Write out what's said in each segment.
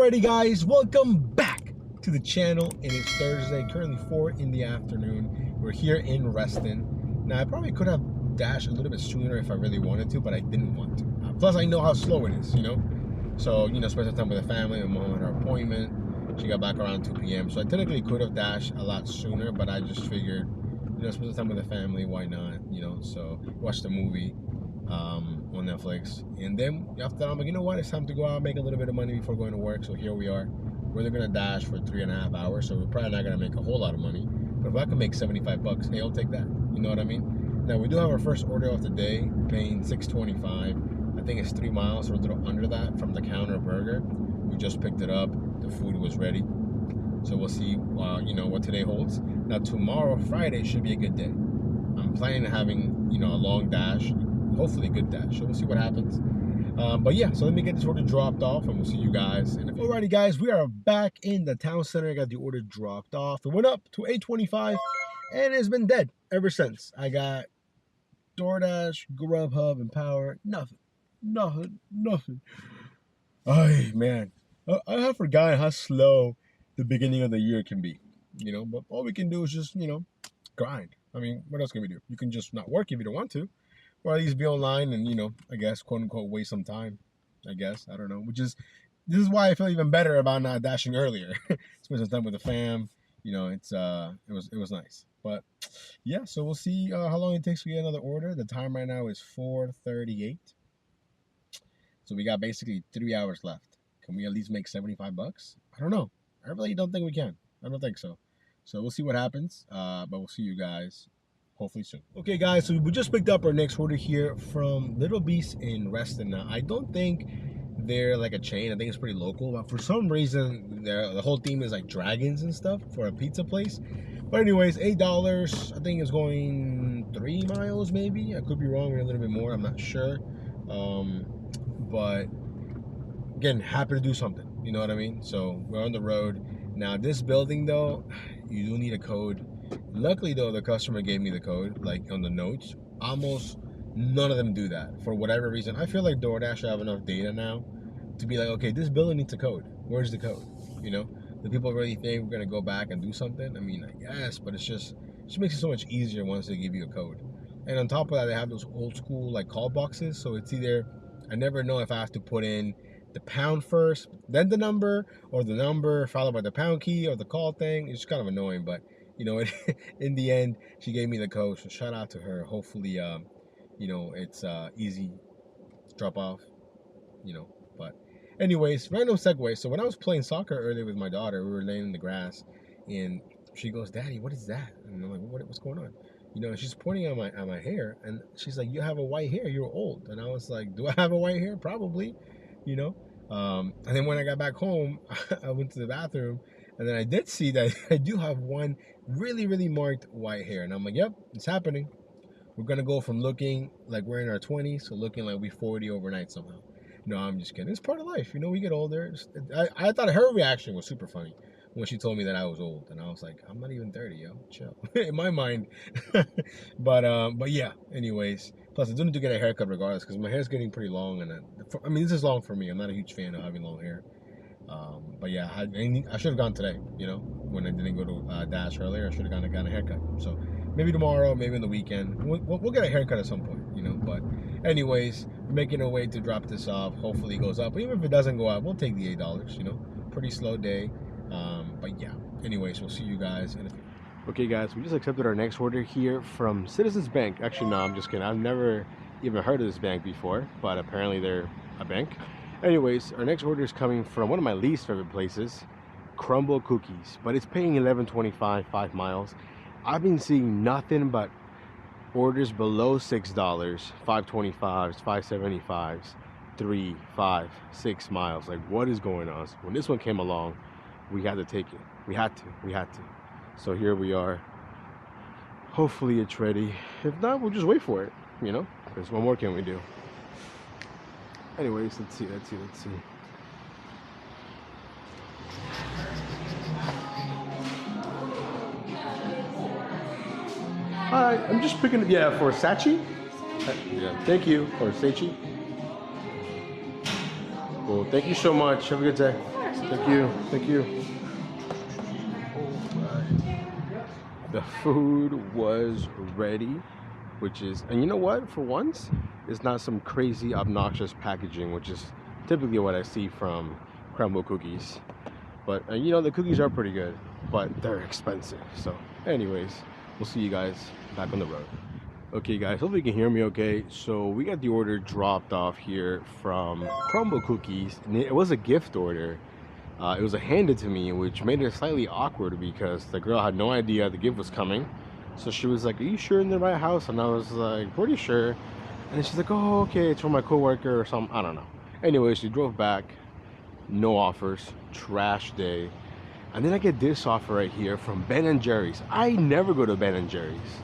Alrighty guys, welcome back to the channel. It is Thursday, currently 4 in the afternoon. We're here in Reston. Now I probably could have dashed a little bit sooner if I really wanted to, but I didn't want to. Plus I know how slow it is, you know? So, you know, spend some time with the family. My mom had her appointment. She got back around 2 p.m. So I technically could have dashed a lot sooner, but I just figured, you know, spend some time with the family, why not? You know, so watch the movie on Netflix, and then after that I'm like, you know what, it's time to go out, make a little bit of money before going to work. So here we are. We're gonna dash for 3.5 hours, so we're probably not gonna make a whole lot of money, but if I can make 75 bucks, hey, I'll take that. You know what I mean? Now we do have our first order of the day, paying $6.25. I think it's 3 miles or a little under that from the counter burger. We just picked it up, the food was ready, so we'll see you know what today holds. Now tomorrow, Friday, should be a good day. I'm planning on having, you know, a long dash, hopefully a good dash, so we'll see what happens. But yeah, so let me get this order dropped off and we'll see you guys in a few. Alrighty guys, we are back in the town center. I got the order dropped off. It went up to $8.25 and it's been dead ever since. I got Doordash, Grubhub, and Power. Nothing. Oh man, I have forgotten how slow the beginning of the year can be, you know, but all we can do is just, you know, grind. I mean, what else can we do? You can just not work if you don't want to, or at least be online and, you know, I guess, quote unquote, waste some time. I guess, I don't know, this is why I feel even better about not dashing earlier. Spend some time with the fam, you know, it was nice. But yeah, so we'll see how long it takes to get another order. The time right now is 4:38. So we got basically 3 hours left. Can we at least make 75 bucks? I don't know. I really don't think we can. I don't think so. So we'll see what happens, but we'll see you guys hopefully soon. Okay guys, so we just picked up our next order here from Little Beast in Reston. Now I don't think they're like a chain. I think it's pretty local, but for some reason the whole theme is like dragons and stuff for a pizza place. But anyways, $8. I think it's going 3 miles maybe. I could be wrong, maybe a little bit more, I'm not sure. But again, happy to do something, you know what I mean? So we're on the road. Now this building though, you do need a code. Luckily though, the customer gave me the code, like on the notes. Almost none of them do that for whatever reason. I feel like DoorDash have enough data now to be like, okay, this building needs a code. Where's the code? You know, do people really think we're gonna go back and do something? I mean, I guess, but it just makes it so much easier once they give you a code. And on top of that, they have those old school like call boxes. So it's either, I never know if I have to put in the pound first, then the number, or the number followed by the pound key or the call thing. It's kind of annoying, but you know, in the end, she gave me the code, so shout out to her. Hopefully, you know, it's easy drop off, you know. But anyways, random segue. So when I was playing soccer earlier with my daughter, we were laying in the grass, and she goes, "Daddy, what is that?" And I'm like, what's going on? You know, and she's pointing at my hair, and she's like, "You have a white hair. You're old." And I was like, "Do I have a white hair? Probably." You know. And then when I got back home, I went to the bathroom, and then I did see that I do have one really marked white hair, and I'm like, "Yep, it's happening. We're gonna go from looking like we're in our 20s to looking like we're 40 overnight somehow." No, I'm just kidding. It's part of life. You know, we get older. I thought her reaction was super funny when she told me that I was old, and I was like, I'm not even 30, yo, chill. In my mind. but yeah, anyways, plus I do need to get a haircut regardless, because my hair's getting pretty long, and I mean, this is long for me. I'm not a huge fan of having long hair. But yeah, I should have gone today, you know, when I didn't go to Dash earlier. I should have gotten a haircut. So maybe tomorrow, maybe on the weekend, we'll get a haircut at some point, you know. But anyways, we're making our way to drop this off. Hopefully it goes up. But even if it doesn't go up, we'll take the $8, you know. Pretty slow day. But yeah, anyways, we'll see you guys in a few. Okay guys, we just accepted our next order here from Citizens Bank. Actually, no, I'm just kidding. I've never even heard of this bank before, but apparently they're a bank. Anyways, our next order is coming from one of my least favorite places, Crumble Cookies, but it's paying $11.25, 5 miles. I've been seeing nothing but orders below $6, 5.25s, 5.75s, 3, 5, 6 miles. Like, what is going on? So when this one came along, we had to take it. We had to. So here we are. Hopefully it's ready. If not, we'll just wait for it, you know, because what more can we do? Anyways, let's see. Hi, I'm just picking, yeah, for Sachi? Yeah, thank you, for Sachi. Well, thank you so much. Have a good day. Thank you. Thank you. The food was ready, which is, and you know what? For once, it's not some crazy, obnoxious packaging, which is typically what I see from Crumble cookies. But you know, the cookies are pretty good, but they're expensive. So, anyways, we'll see you guys back on the road. Okay, guys, hopefully you can hear me okay. So we got the order dropped off here from Crumble cookies. And it was a gift order. It was handed to me, which made it slightly awkward because the girl had no idea the gift was coming. So she was like, "Are you sure in the right house?" And I was like, "Pretty sure." And then she's like, "Oh, okay, it's from my coworker or something." I don't know. Anyway, she drove back. No offers. Trash day. And then I get this offer right here from Ben & Jerry's. I never go to Ben & Jerry's,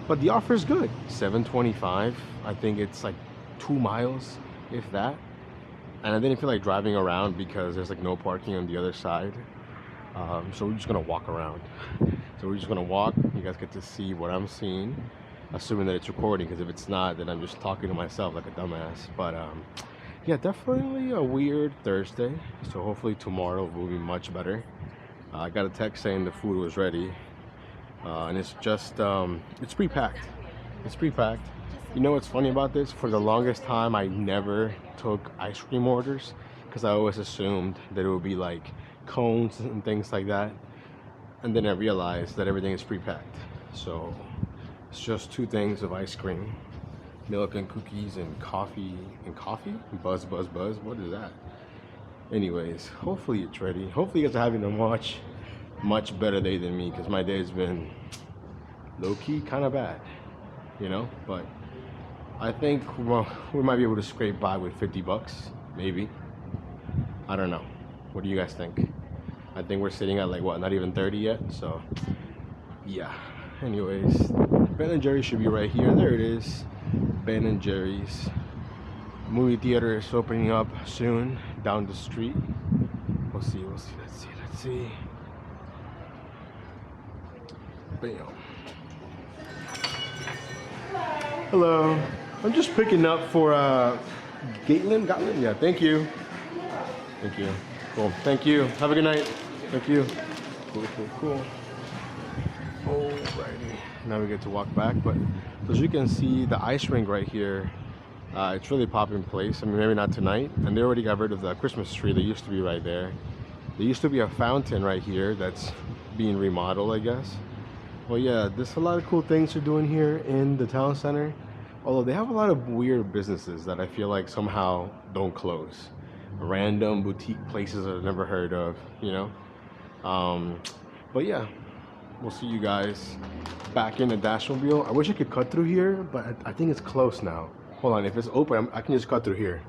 but the offer is good. $7.25. I think it's like 2 miles, if that. And I didn't feel like driving around because there's like no parking on the other side. So we're just gonna walk around. So we're just gonna walk. You guys get to see what I'm seeing, assuming that it's recording, because if it's not, then I'm just talking to myself like a dumbass. But yeah, definitely a weird Thursday. So hopefully tomorrow will be much better. I got a text saying the food was ready. And it's just, it's pre-packed. It's pre-packed. You know what's funny about this? For the longest time, I never took ice cream orders because I always assumed that it would be like cones and things like that. And then I realized that everything is pre-packed. So it's just 2 things of ice cream, milk and cookies and coffee. Buzz, buzz, buzz. What is that? Anyways, hopefully it's ready. Hopefully you guys are having a much better day than me, because my day's been low-key kind of bad, you know. But I think we might be able to scrape by with 50 bucks, maybe. I don't know. What do you guys think? I think we're sitting at like what, not even 30 yet. So yeah. Anyways, Ben & Jerry's should be right here. There it is. Ben & Jerry's. Movie theater is opening up soon down the street. We'll see. Let's see. Bam. Hello. I'm just picking up for Gatelin. Yeah, thank you. Cool. Thank you. Have a good night. Thank you. Cool. Alrighty. Now we get to walk back, but as you can see, the ice rink right here, it's really popping place. I mean, maybe not tonight. And they already got rid of the Christmas tree that used to be right there. There used to be a fountain right here that's being remodeled, I guess. Well, yeah, there's a lot of cool things they're doing here in the town center. Although they have a lot of weird businesses that I feel like somehow don't close. Random boutique places I've never heard of, you know. But yeah, we'll see you guys back in the Dashmobile. I wish I could cut through here, but I think it's closed now. Hold on, if it's open, I can just cut through here.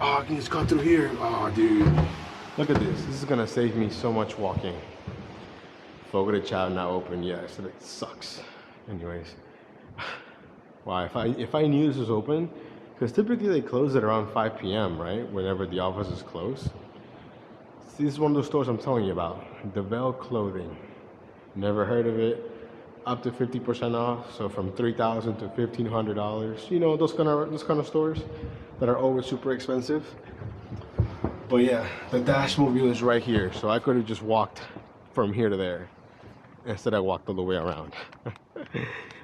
Oh, I can just cut through here. Oh, dude. Look at this. This is gonna save me so much walking. Fogo de Chao not open yet, so that sucks. Anyways. Wow, if I knew this was open, because typically they close at around 5 p.m., right? Whenever the office is closed. This is one of those stores I'm telling you about. DeVell Clothing. Never heard of it. Up to 50% off, so from $3,000 to $1,500. You know, those kind of stores that are always super expensive. But yeah, the Dashmobile is right here, so I could have just walked from here to there. Instead, I walked all the way around.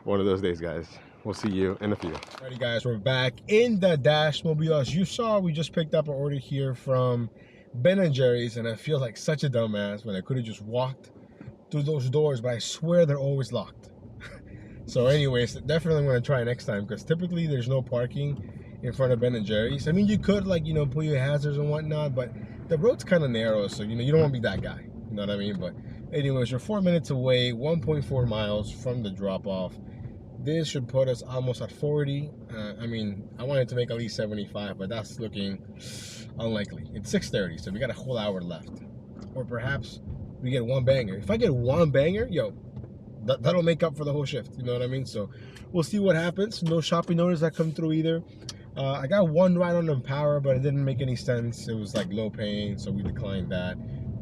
One of those days, guys. We'll see you in a few. Alrighty, guys, we're back in the Dashmobile. As you saw, we just picked up an order here from Ben & Jerry's, and I feel like such a dumbass when I could have just walked through those doors, but I swear they're always locked. So anyways, definitely want to try next time, because typically there's no parking in front of Ben & Jerry's. I mean, you could, like, you know, put your hazards and whatnot, but the road's kind of narrow, so, you know, you don't want to be that guy. You know what I mean? But anyways, you're 4 minutes away, 1.4 miles from the drop-off. This should put us almost at 40. I mean, I wanted to make at least 75, but that's looking unlikely. It's 6:30, so we got a whole hour left. Or perhaps we get one banger. If I get one banger, yo, that'll make up for the whole shift. You know what I mean? So we'll see what happens. No shopping orders that come through either. I got one ride on Empower, but it didn't make any sense. It was like low paying, so we declined that.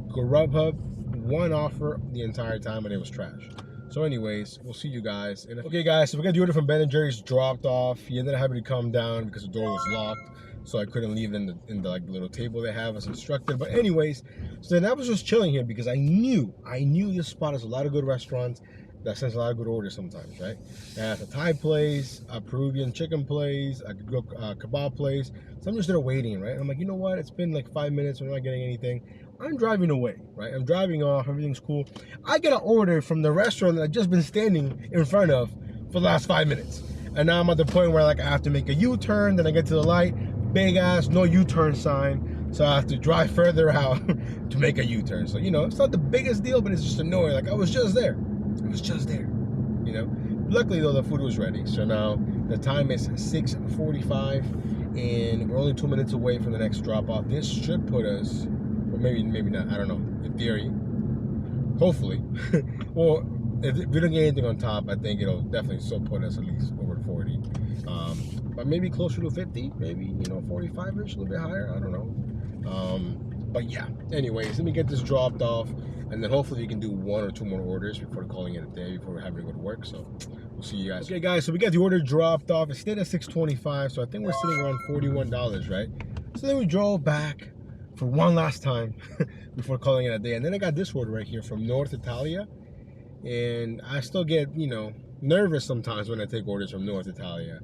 Grubhub, one offer the entire time, and it was trash. So anyways, we'll see you guys. Okay, guys, so we got the order from Ben & Jerry's dropped off. He ended up having to come down because the door was locked. so I couldn't leave it in the like little table they have as instructed. But anyways, so then I was just chilling here because I knew this spot has a lot of good restaurants that sends a lot of good orders sometimes, right? At a Thai place, a Peruvian chicken place, a kebab place. So I'm just there waiting, right? And I'm like, you know what? It's been like 5 minutes. We're not getting anything. I'm driving away, right? I'm driving off. Everything's cool. I get an order from the restaurant that I've just been standing in front of for the last 5 minutes. And now I'm at the point where like I have to make a U-turn. Then I get to the light. Big ass, no U-turn sign. So I have to drive further out to make a U-turn. So, you know, it's not the biggest deal, but it's just annoying. Like I was just there. It was just there, you know. Luckily though, the food was ready. So now the time is 6:45 and we're only 2 minutes away from the next drop off. This should put us, or maybe not, I don't know, in theory, hopefully. Well, if we don't get anything on top, I think it'll definitely still put us at least over 40. But maybe closer to 50, maybe, you know, 45-ish, a little bit higher, I don't know. But yeah, anyways, let me get this dropped off, and then hopefully we can do 1 or 2 more orders before calling it a day, before we're having to go to work. So we'll see you guys. Okay guys, so we got the order dropped off. It stayed at $6.25, so I think we're sitting around $41, right? So then we drove back for one last time before calling it a day. And then I got this order right here from North Italia, and I still get, you know, nervous sometimes when I take orders from North Italia.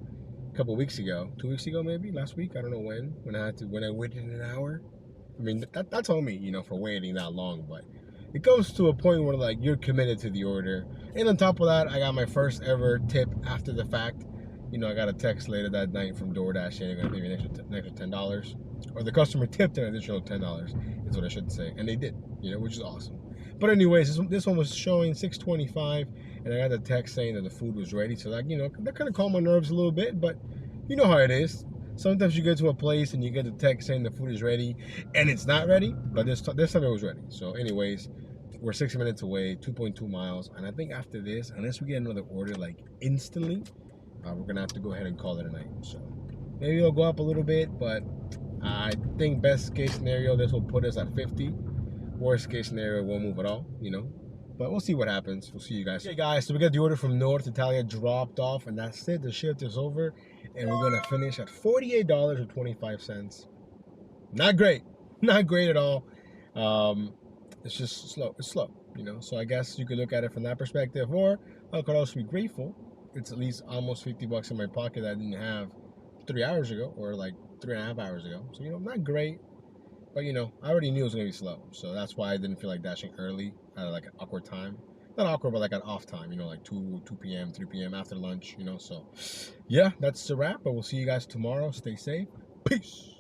A couple weeks ago, 2 weeks ago maybe, last week, I don't know when I waited an hour. I mean, that's on me, you know, for waiting that long, but it comes to a point where like you're committed to the order. And on top of that, I got my first ever tip after the fact. You know, I got a text later that night from Doordash saying they're gonna pay me an extra $10, or the customer tipped an additional $10, is what I should say, and they did, you know, which is awesome. But anyways, this one was showing $6.25, and I got the text saying that the food was ready. So like, you know, that kind of calmed my nerves a little bit, but you know how it is. Sometimes you get to a place and you get the text saying the food is ready, and it's not ready. But this time it was ready. So anyways, we're 6 minutes away, 2.2 miles, and I think after this, unless we get another order like instantly, we're gonna have to go ahead and call it a night. So maybe it'll go up a little bit, but I think best case scenario, this will put us at 50. Worst case scenario, it won't move at all, you know. But we'll see what happens. We'll see you guys. Okay guys, so we got the order from North Italia dropped off, and that's it. The shift is over, and we're gonna finish at $48.25. Not great. Not great at all. It's just slow. It's slow, you know. So I guess you could look at it from that perspective, or I could also be grateful. It's at least almost $50 in my pocket that I didn't have 3 hours ago, or like 3.5 hours ago. So, you know, not great. But, you know, I already knew it was going to be slow. So that's why I didn't feel like dashing early at like an awkward time. Not awkward, but like an off time, you know, like 2 p.m., 3 p.m. after lunch, you know. So, yeah, that's the wrap. But we'll see you guys tomorrow. Stay safe. Peace.